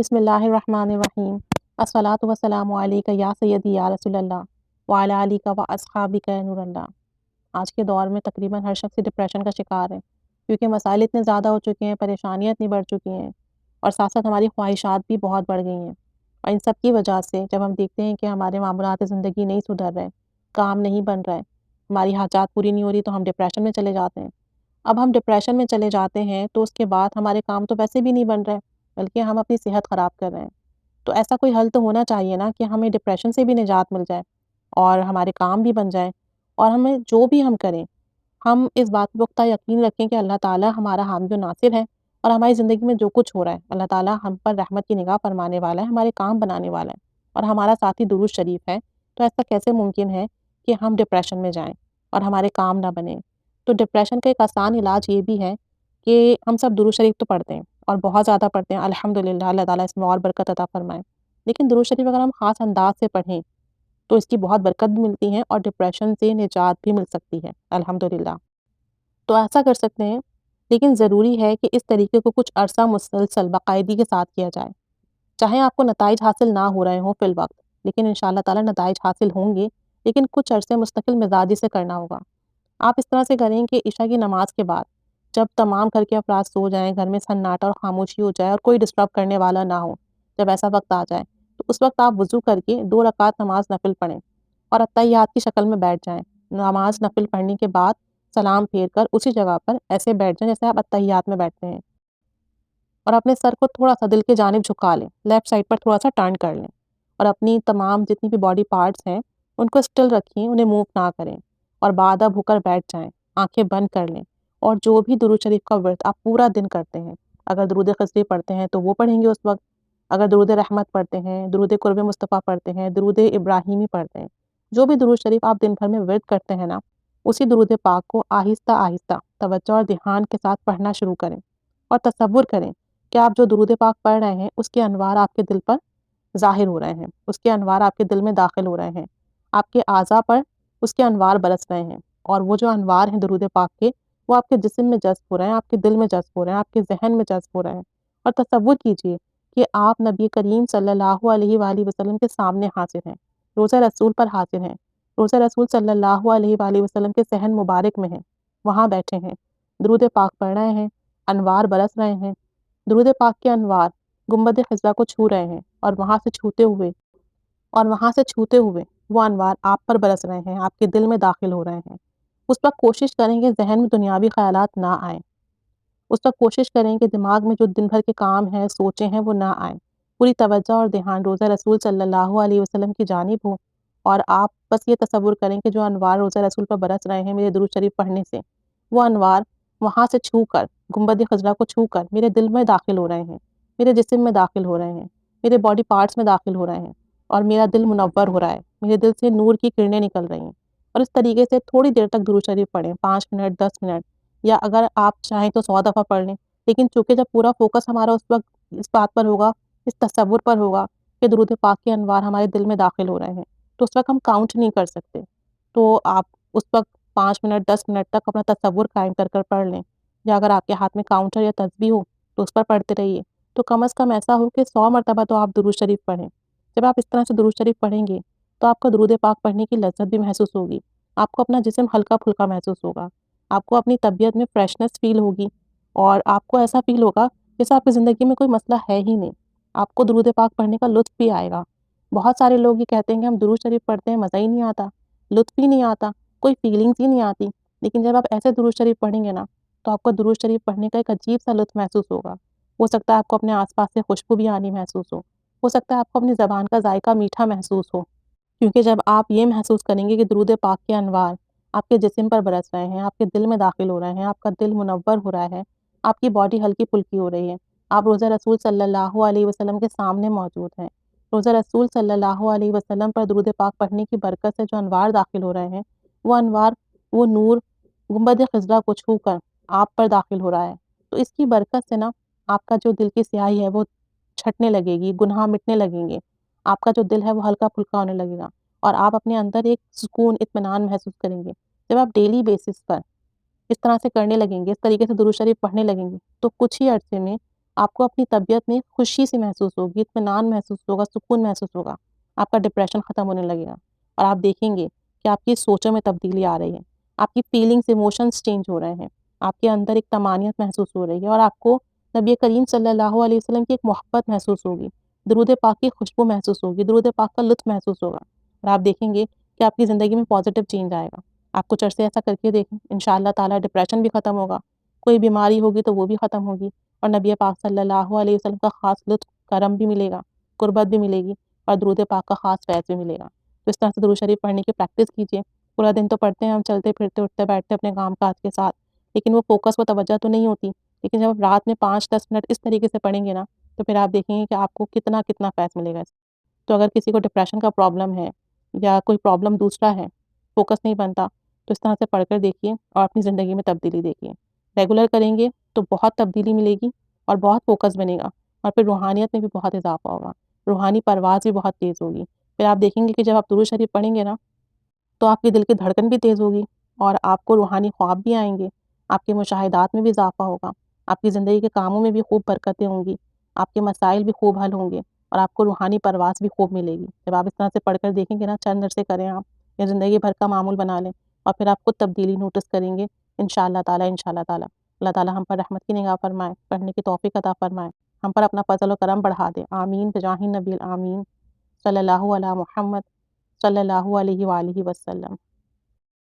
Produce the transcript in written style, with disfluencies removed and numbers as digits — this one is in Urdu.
بسم اللہ الرحمن الرحیم الصلاۃ والسلام علیک یا سیدی یا رسول اللہ وعلی آلک و اصحابک یا نور اللہ۔ آج کے دور میں تقریباً ہر شخص ڈپریشن کا شکار ہے، کیونکہ مسائل اتنے زیادہ ہو چکے ہیں، پریشانیاں اتنی بڑھ چکی ہیں، اور ساتھ ساتھ ہماری خواہشات بھی بہت بڑھ گئی ہیں۔ اور ان سب کی وجہ سے جب ہم دیکھتے ہیں کہ ہمارے معمولات زندگی نہیں سدھر رہے، کام نہیں بن رہا ہے، ہماری حاجات پوری نہیں ہو رہی، تو ہم ڈپریشن میں چلے جاتے ہیں۔ اب ہم ڈپریشن میں چلے جاتے ہیں تو اس کے بعد ہمارے کام تو ویسے بھی نہیں بن رہے، بلکہ ہم اپنی صحت خراب کر رہے ہیں۔ تو ایسا کوئی حل تو ہونا چاہیے نا کہ ہمیں ڈپریشن سے بھی نجات مل جائے اور ہمارے کام بھی بن جائیں، اور ہمیں جو بھی ہم کریں، ہم اس بات پہ پختہ یقین رکھیں کہ اللہ تعالیٰ ہمارا حامد و ناصر ہے، اور ہماری زندگی میں جو کچھ ہو رہا ہے اللہ تعالیٰ ہم پر رحمت کی نگاہ فرمانے والا ہے، ہمارے کام بنانے والا ہے، اور ہمارا ساتھی درود شریف ہے۔ تو ایسا کیسے ممکن ہے کہ ہم ڈپریشن میں جائیں اور ہمارے کام نہ بنیں؟ تو ڈپریشن کا ایک آسان علاج یہ بھی ہے کہ ہم سب درود شریف تو پڑھتے ہیں اور بہت زیادہ پڑھتے ہیں، الحمدللہ، اللہ تعالیٰ اس میں اور برکت عطا فرمائے۔ لیکن درود شریف اگر ہم خاص انداز سے پڑھیں تو اس کی بہت برکت بھی ملتی ہے اور ڈپریشن سے نجات بھی مل سکتی ہے، الحمدللہ۔ تو ایسا کر سکتے ہیں، لیکن ضروری ہے کہ اس طریقے کو کچھ عرصہ مسلسل باقاعدگی کے ساتھ کیا جائے۔ چاہے آپ کو نتائج حاصل نہ ہو رہے ہوں فی الوقت، لیکن انشاءاللہ تعالیٰ نتائج حاصل ہوں گے، لیکن کچھ عرصے مستقل مزاجی سے کرنا ہوگا۔ آپ اس طرح سے کریں کہ عشاء کی نماز کے بعد جب تمام گھر کے افراد سو جائیں، گھر میں سناٹا اور خاموشی ہو جائے اور کوئی ڈسٹرب کرنے والا نہ ہو، جب ایسا وقت آ جائے تو اس وقت آپ وضو کر کے 2 رکعت نماز نفل پڑھیں اور اتحیات کی شکل میں بیٹھ جائیں۔ نماز نفل پڑھنے کے بعد سلام پھیر کر اسی جگہ پر ایسے بیٹھ جائیں جیسے آپ اتحیات میں بیٹھتے ہیں، اور اپنے سر کو تھوڑا سا دل کی جانب جھکا لیں، لیفٹ سائڈ پر تھوڑا سا ٹرن کر لیں، اور اپنی تمام جتنی بھی باڈی پارٹس ہیں ان کو اسٹل رکھیں، انہیں موو نہ کریں، اور باداب ہو کر بیٹھ جائیں، آنکھیں بند کر لیں، اور جو بھی درود شریف کا ورد آپ پورا دن کرتے ہیں، اگر درود خضری پڑھتے ہیں تو وہ پڑھیں گے اس وقت، اگر درود رحمت پڑھتے ہیں، درود قرب مصطفیٰ پڑھتے ہیں، درود ابراہیمی پڑھتے ہیں، جو بھی درود شریف آپ دن بھر میں ورد کرتے ہیں نا، اسی درود پاک کو آہستہ آہستہ توجہ اور دھیان کے ساتھ پڑھنا شروع کریں، اور تصور کریں کہ آپ جو درود پاک پڑھ رہے ہیں اس کے انوار آپ کے دل پر ظاہر ہو رہے ہیں، اس کے انوار آپ کے دل میں داخل ہو رہے ہیں، آپ کے اعضاء پر اس کے انوار برس رہے ہیں، اور وہ جو انوار ہیں درود پاک کے، وہ آپ کے جسم میں جذب ہو رہے ہیں، آپ کے دل میں جذب ہو رہے ہیں، آپ کے ذہن میں جذب ہو رہے ہیں۔ اور تصور کیجئے کہ آپ نبی کریم صلی اللہ علیہ وآلہ وسلم کے سامنے حاضر ہیں، روضہ رسول پر حاضر ہیں، روضہ رسول صلی اللہ علیہ وآلہ وسلم کے صحن مبارک میں ہیں، وہاں بیٹھے ہیں، درود پاک پڑھ رہے ہیں، انوار برس رہے ہیں، درود پاک کے انوار گنبد خضرا کو چھو رہے ہیں، اور وہاں سے چھوتے ہوئے وہ انوار آپ پر برس رہے ہیں، آپ کے دل میں داخل ہو رہے ہیں۔ اس وقت کوشش کریں کہ ذہن میں دنیاوی خیالات نہ آئیں، اس وقت کوشش کریں کہ دماغ میں جو دن بھر کے کام ہیں، سوچیں ہیں، وہ نہ آئیں، پوری توجہ اور دھیان روضہ رسول صلی اللہ علیہ وسلم کی جانب ہو، اور آپ بس یہ تصور کریں کہ جو انوار روضہ رسول پر برس رہے ہیں میرے درود شریف پڑھنے سے، وہ انوار وہاں سے چھو کر، گنبد خضرا کو چھو کر میرے دل میں داخل ہو رہے ہیں، میرے جسم میں داخل ہو رہے ہیں، میرے باڈی پارٹس میں داخل ہو رہے ہیں، اور میرا دل منور ہو رہا ہے، میرے دل سے نور کی کرنیں نکل رہی ہیں۔ اور اس طریقے سے تھوڑی دیر تک درود شریف پڑھیں، 5 منٹ، 10 منٹ، یا اگر آپ چاہیں تو 100 دفعہ پڑھ لیں، لیکن چونکہ جب پورا فوکس ہمارا اس وقت اس بات پر ہوگا، اس تصور پر ہوگا کہ درود پاک کے انوار ہمارے دل میں داخل ہو رہے ہیں، تو اس وقت ہم کاؤنٹ نہیں کر سکتے، تو آپ اس وقت 5 منٹ، 10 منٹ تک اپنا تصور قائم کر کر پڑھ لیں، یا اگر آپ کے ہاتھ میں کاؤنٹر یا تسبیح ہو تو اس پر پڑھتے رہیے، تو کم از کم ایسا ہو کہ 100 مرتبہ تو آپ درود شریف پڑھیں۔ جب آپ اس طرح سے درود شریف پڑھیں گے تو آپ کو درود پاک پڑھنے کی لذت بھی محسوس ہوگی، آپ کو اپنا جسم ہلکا پھلکا محسوس ہوگا، آپ کو اپنی طبیعت میں فریشنس فیل ہوگی، اور آپ کو ایسا فیل ہوگا جیسے آپ کی زندگی میں کوئی مسئلہ ہے ہی نہیں، آپ کو درود پاک پڑھنے کا لطف بھی آئے گا۔ بہت سارے لوگ یہ کہتے ہیں کہ ہم درود شریف پڑھتے ہیں، مزہ ہی نہیں آتا، لطف ہی نہیں آتا، کوئی فیلنگز ہی نہیں آتی، لیکن جب آپ ایسے درود شریف پڑھیں گے نا تو آپ کو درود شریف پڑھنے کا ایک عجیب سا لطف محسوس ہوگا۔ ہو سکتا ہے آپ کو اپنے آس پاس سے خوشبو بھی آنی محسوس ہو سکتا ہے آپ کو اپنی زبان کا ذائقہ میٹھا محسوس ہو، کیونکہ جب آپ یہ محسوس کریں گے کہ درود پاک کے انوار آپ کے جسم پر برس رہے ہیں، آپ کے دل میں داخل ہو رہے ہیں، آپ کا دل منور ہو رہا ہے، آپ کی باڈی ہلکی پھلکی ہو رہی ہے، آپ روضہ رسول صلی اللہ علیہ وسلم کے سامنے موجود ہیں، روضہ رسول صلی اللہ علیہ وسلم پر درود پاک پڑھنے کی برکت سے جو انوار داخل ہو رہے ہیں، وہ انوار، وہ نور گنبد خضرا کو چھو کر آپ پر داخل ہو رہا ہے، تو اس کی برکت سے نا آپ کا جو دل کی سیاہی ہے وہ چھٹنے لگے گی، گناہ مٹنے لگیں گے، آپ کا جو دل ہے وہ ہلکا پھلکا ہونے لگے گا، اور آپ اپنے اندر ایک سکون، اطمینان محسوس کریں گے۔ جب آپ ڈیلی بیسس پر اس طرح سے کرنے لگیں گے، اس طریقے سے درود شریف پڑھنے لگیں گے، تو کچھ ہی عرصے میں آپ کو اپنی طبیعت میں خوشی سی محسوس ہوگی، اطمینان محسوس ہوگا، سکون محسوس ہوگا، آپ کا ڈپریشن ختم ہونے لگے گا اور آپ دیکھیں گے کہ آپ کی سوچوں میں تبدیلی آ رہی ہے، آپ کی فیلنگس ایموشنز چینج ہو رہے ہیں، آپ کے اندر ایک طمانینت محسوس ہو رہی ہے اور آپ کو نبی کریم صلی اللہ علیہ وسلم کی ایک محبت محسوس ہوگی، درود پاک کی خوشبو محسوس ہوگی، درود پاک کا لطف محسوس ہوگا اور آپ دیکھیں گے کہ آپ کی زندگی میں پازیٹیو چینج آئے گا۔ آپ کچھ عرصے ایسا کر کے دیکھیں، انشاءاللہ تعالیٰ ڈپریشن بھی ختم ہوگا، کوئی بیماری ہوگی تو وہ بھی ختم ہوگی اور نبی پاک صلی اللہ علیہ وسلم کا خاص لطف کرم بھی ملے گا، قربت بھی ملے گی اور درود پاک کا خاص فیض بھی ملے گا۔ تو اس طرح سے درود شریف پڑھنے کی پریکٹس کیجیے۔ پورا دن تو پڑھتے ہیں ہم، چلتے پھرتے اٹھتے بیٹھتے اپنے کام کاج کے ساتھ، لیکن وہ فوکس و توجہ تو نہیں ہوتی، لیکن جب آپ رات میں 5-10 منٹ اس طریقے سے پڑھیں گے نا تو پھر آپ دیکھیں گے کہ آپ کو کتنا کتنا فیض ملے گا۔ تو اگر کسی کو ڈپریشن کا پرابلم ہے یا کوئی پرابلم دوسرا ہے، فوکس نہیں بنتا، تو اس طرح سے پڑھ کر دیکھیے اور اپنی زندگی میں تبدیلی دیکھیے۔ ریگولر کریں گے تو بہت تبدیلی ملے گی اور بہت فوکس بنے گا اور پھر روحانیت میں بھی بہت اضافہ ہوگا، روحانی پرواز بھی بہت تیز ہوگی۔ پھر آپ دیکھیں گے کہ جب آپ درود شریف پڑھیں گے نا تو آپ کے دل کی دھڑکن بھی تیز ہوگی اور آپ کو روحانی خواب بھی آئیں گے، آپ کے مشاہدات میں بھی اضافہ ہوگا، آپ کی زندگی کے کاموں میں بھی خوب برکتیں ہوں گی، آپ کے مسائل بھی خوب حل ہوں گے اور آپ کو روحانی پرواز بھی خوب ملے گی۔ جب آپ اس طرح سے پڑھ کر دیکھیں گے نا، چند عرصے کریں آپ یا زندگی بھر کا معمول بنا لیں اور پھر آپ خود تبدیلی نوٹس کریں گے انشاءاللہ تعالیٰ انشاءاللہ تعالیٰ۔ اللہ تعالیٰ ہم پر رحمت کی نگاہ فرمائے، پڑھنے کی توفیق عطا فرمائے، ہم پر اپنا فضل و کرم بڑھا دے، آمین بجاہ النبی الآمین، صلی اللہ علی محمد صلی اللہ علیہ وآلہ وسلم۔